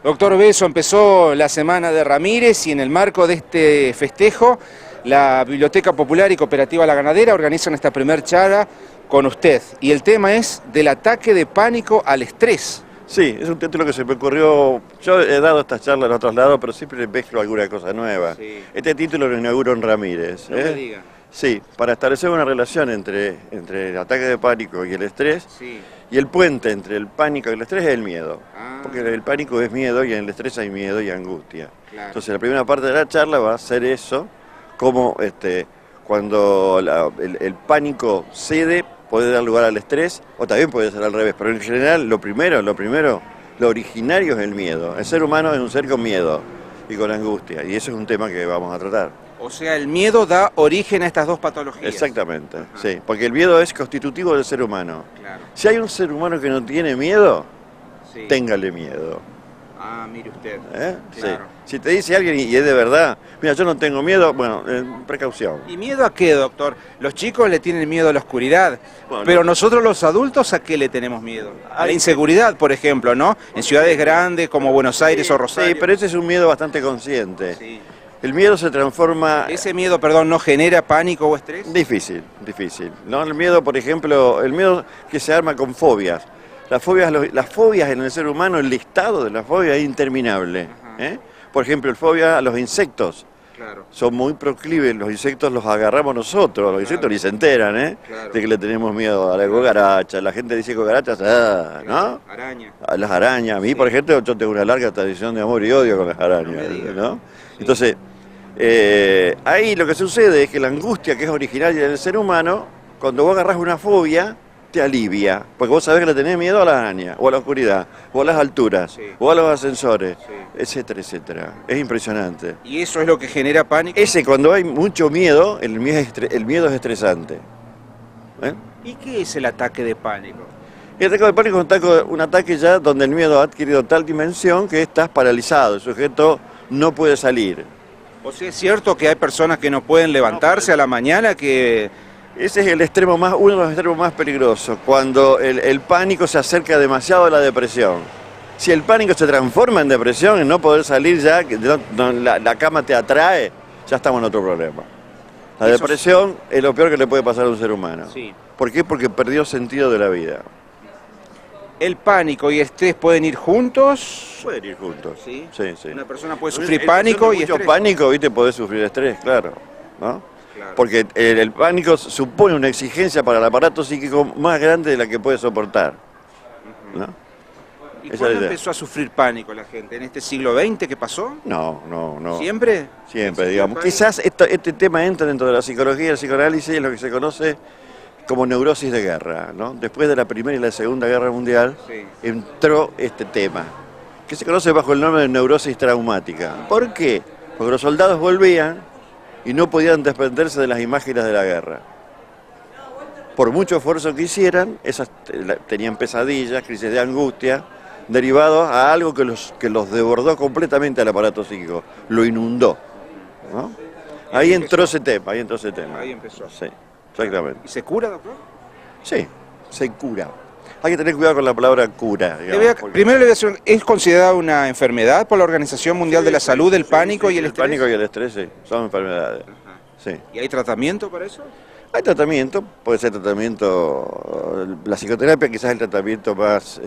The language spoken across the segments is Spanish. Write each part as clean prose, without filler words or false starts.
Doctor Beso, empezó la Semana de Ramírez y en el marco de este festejo, la Biblioteca Popular y Cooperativa La Ganadera organizan esta primer charla con usted. Y el tema es del ataque de pánico al estrés. Sí, es un título que se me ocurrió. Yo he dado estas charlas en otros lados, pero siempre mezclo alguna cosa nueva. Sí. Este título lo inauguro en Ramírez. No me diga. Sí, para establecer una relación entre el ataque de pánico y el estrés, Sí. y el puente entre el pánico y el estrés es el miedo. Ah. Porque el pánico es miedo y en el estrés hay miedo y angustia. Claro. Entonces la primera parte de la charla va a ser eso, como cuando el pánico cede, puede dar lugar al estrés, o también puede ser al revés, pero en general lo originario es el miedo. El ser humano es un ser con miedo y con angustia, y eso es un tema que vamos a tratar. O sea, el miedo da origen a estas dos patologías. Exactamente, sí, porque el miedo es constitutivo del ser humano. Claro. Si hay un ser humano que no tiene miedo, Sí. téngale miedo. Ah, mire usted. Sí. Claro. Si te dice alguien y es de verdad, mira, yo no tengo miedo, bueno, precaución. ¿Y miedo a qué, doctor? Los chicos le tienen miedo a la oscuridad, Bueno. pero nosotros los adultos, ¿a qué le tenemos miedo? A la inseguridad, por ejemplo, ¿no? En ciudades grandes como Buenos Aires o Rosario. Sí, pero ese es un miedo bastante consciente. Sí. El miedo se transforma... ¿Ese miedo, perdón, no genera pánico o estrés? Difícil, difícil. ¿No? El miedo, por ejemplo, el miedo que se arma con fobias. Las fobias en el ser humano, el listado de las fobias es interminable. Ajá. Por ejemplo, el fobia a los insectos. Claro. Son muy proclives, los insectos los agarramos nosotros, los insectos ni se enteran, Claro. de que le tenemos miedo a la cucaracha. La gente dice cucarachas, ¿no? Araña. A las arañas. A mí, Sí. por ejemplo, yo tengo una larga tradición de amor y odio con las arañas, No me diga. ¿no? Sí. Entonces, ahí lo que sucede es que la angustia que es originaria del ser humano, cuando vos agarrás una fobia, te alivia, porque vos sabés que le tenés miedo a la araña, o a la oscuridad, o a las alturas, Sí. o a los ascensores, Sí. etcétera, etcétera. Es impresionante. ¿Y eso es lo que genera pánico? Cuando hay mucho miedo, el miedo es estresante. ¿Eh? ¿Y qué es el ataque de pánico? El ataque de pánico es un ataque ya donde el miedo ha adquirido tal dimensión que estás paralizado, el sujeto no puede salir. O sea, es cierto que hay personas que no pueden levantarse a la mañana, que... Ese es uno de los extremos más peligrosos, cuando el pánico se acerca demasiado a la depresión. Si el pánico se transforma en depresión, en no poder salir ya, que la cama te atrae, ya estamos en otro problema. La Eso depresión es lo peor que le puede pasar a un ser humano. Sí. ¿Por qué? Porque perdió sentido de la vida. ¿El pánico y estrés pueden ir juntos? Pueden ir juntos. Sí. Sí, sí. Una persona puede En sufrir situación pánico de y mucho estrés. pánico, viste, podés sufrir estrés, claro, ¿no? Claro. Porque el pánico supone una exigencia para el aparato psíquico más grande de la que puede soportar, ¿no? ¿Y Esa es cuándo la idea. empezó a sufrir pánico la gente? ¿En este siglo XX que pasó? No, no, no. ¿Siempre? Siempre, digamos. Quizás este tema entra dentro de la psicología y el psicoanálisis en lo que se conoce como neurosis de guerra, ¿no? Después de la Primera y la Segunda Guerra Mundial Sí. entró este tema, que se conoce bajo el nombre de neurosis traumática. ¿Por qué? Porque los soldados volvían y no podían desprenderse de las imágenes de la guerra. Por mucho esfuerzo que hicieran, tenían pesadillas, crisis de angustia, derivados a algo que los desbordó completamente al aparato psíquico, lo inundó, ¿no? Ahí entró ese tema, Ahí empezó. Sí, exactamente. ¿Y se cura, doctor? Sí, se cura. Hay que tener cuidado con la palabra cura, digamos, porque- Primero le voy a hacer, ¿es considerada una enfermedad por la Organización Mundial de la Salud, el pánico y el estrés? pánico y el estrés, sí, son enfermedades. Ajá. Sí. ¿Y hay tratamiento para eso? Hay tratamiento, puede ser tratamiento, la psicoterapia quizás es el tratamiento más,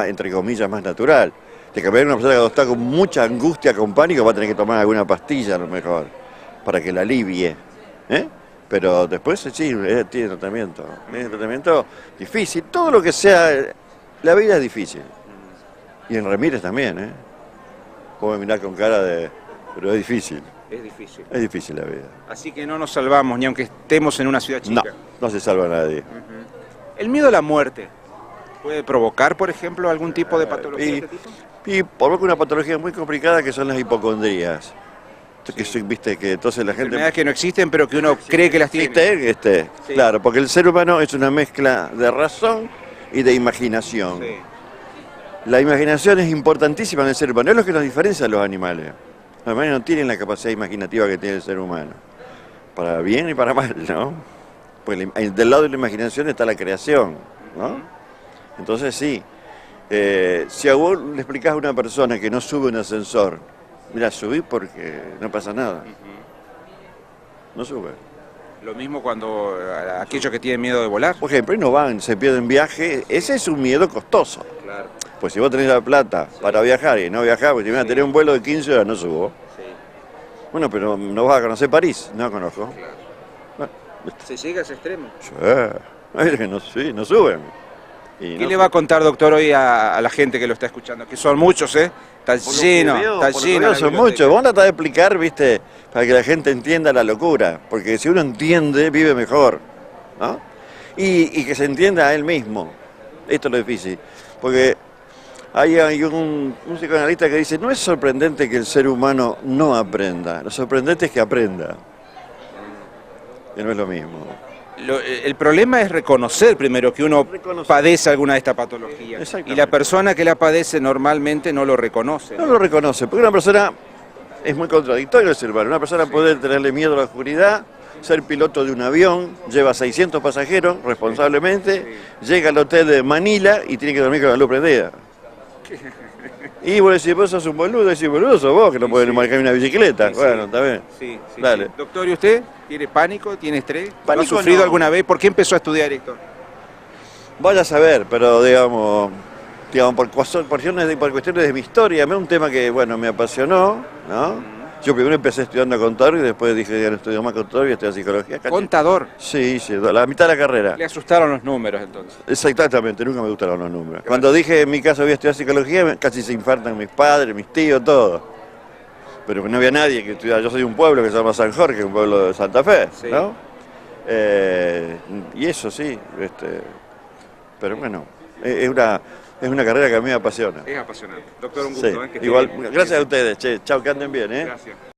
entre comillas, más natural. De cambiar una persona que está con mucha angustia, con pánico, va a tener que tomar alguna pastilla a lo mejor, para que la alivie. Pero después sí, tiene tratamiento. Es un tratamiento difícil, todo lo que sea, la vida es difícil. Y en Ramírez también, Puedo mirar con cara de, pero es difícil. Es difícil la vida. Así que no nos salvamos, ni aunque estemos en una ciudad No, chica. no se salva a nadie. ¿El miedo a la muerte puede provocar, por ejemplo, algún tipo de patología de este tipo? Y provoca una patología muy complicada que son las hipocondrías. Viste que entonces la gente... Enfermedades que no existen, pero que uno cree que las tiene. Sí. Claro, porque el ser humano es una mezcla de razón y de imaginación. Sí. La imaginación es importantísima en el ser humano, es lo que nos diferencia a los animales. Los animales no tienen la capacidad imaginativa que tiene el ser humano, para bien y para mal, ¿no? Porque del lado de la imaginación está la creación, ¿no? Entonces sí, Si a vos le explicás a una persona que no sube un ascensor, mira, subí porque no pasa nada. No sube. Lo mismo cuando aquellos que tienen miedo de volar. Por ejemplo, y no van, se pierden viaje, ese es un miedo costoso. Claro. Pues si vos tenés la plata para viajar y no viajás, porque te van a tener un vuelo de 15 horas, no subo. Sí. Bueno, pero no vas a conocer París, no conozco. Claro. Bueno, ¿Se llega a ese extremo? sí, no suben. Y ¿Qué no le va a contar, doctor, hoy a la gente que lo está escuchando? Que son muchos, ¿eh? Está lleno, está lleno. la Son biblioteca. muchos. Vos tratás de explicar, viste, para que la gente entienda la locura. Porque si uno entiende, vive mejor. ¿No? Y que se entienda a él mismo. Esto es lo difícil. Porque hay un psicoanalista que dice, no es sorprendente que el ser humano no aprenda. Lo sorprendente es que aprenda. Que no es lo mismo. El problema es reconocer primero que uno padece alguna de estas patologías. Exactamente. Y la persona que la padece normalmente no lo reconoce. No lo reconoce, porque una persona es muy contradictorio el ser humano. Una persona puede tenerle miedo a la oscuridad, ser piloto de un avión, lleva 600 pasajeros responsablemente, llega al hotel de Manila y tiene que dormir con la luz prendida. Y vos decís, vos sos un boludo, decís, boludo sos vos que no podés manejar una bicicleta. Sí, bueno, está bien. Sí, sí, Dale. sí. Doctor, ¿y usted? ¿Tiene pánico? ¿Tiene estrés? ¿Lo ha Pánico sufrido no. alguna vez? ¿Por qué empezó a estudiar esto? Vaya a saber, pero digamos por cuestiones de mi historia, es un tema que, bueno, me apasionó, ¿no? Yo primero empecé estudiando contador y después dije, ya no estudio más contador y estudio psicología. ¿Contador? Sí, la mitad de la carrera. Le asustaron los números entonces. Exactamente, nunca me gustaron los números. Cuando dije en mi caso voy a estudiar psicología, casi se infartan mis padres, mis tíos, todo. Pero no había nadie que estudiara. Yo soy de un pueblo que se llama San Jorge, un pueblo de Santa Fe, Sí. ¿no? Y eso sí, pero bueno, es una carrera que a mí me apasiona. Es apasionante. Doctor, un Sí, gusto. Que esté igual, bien. gracias a ustedes, che, chao, que anden bien, ¿eh? Gracias.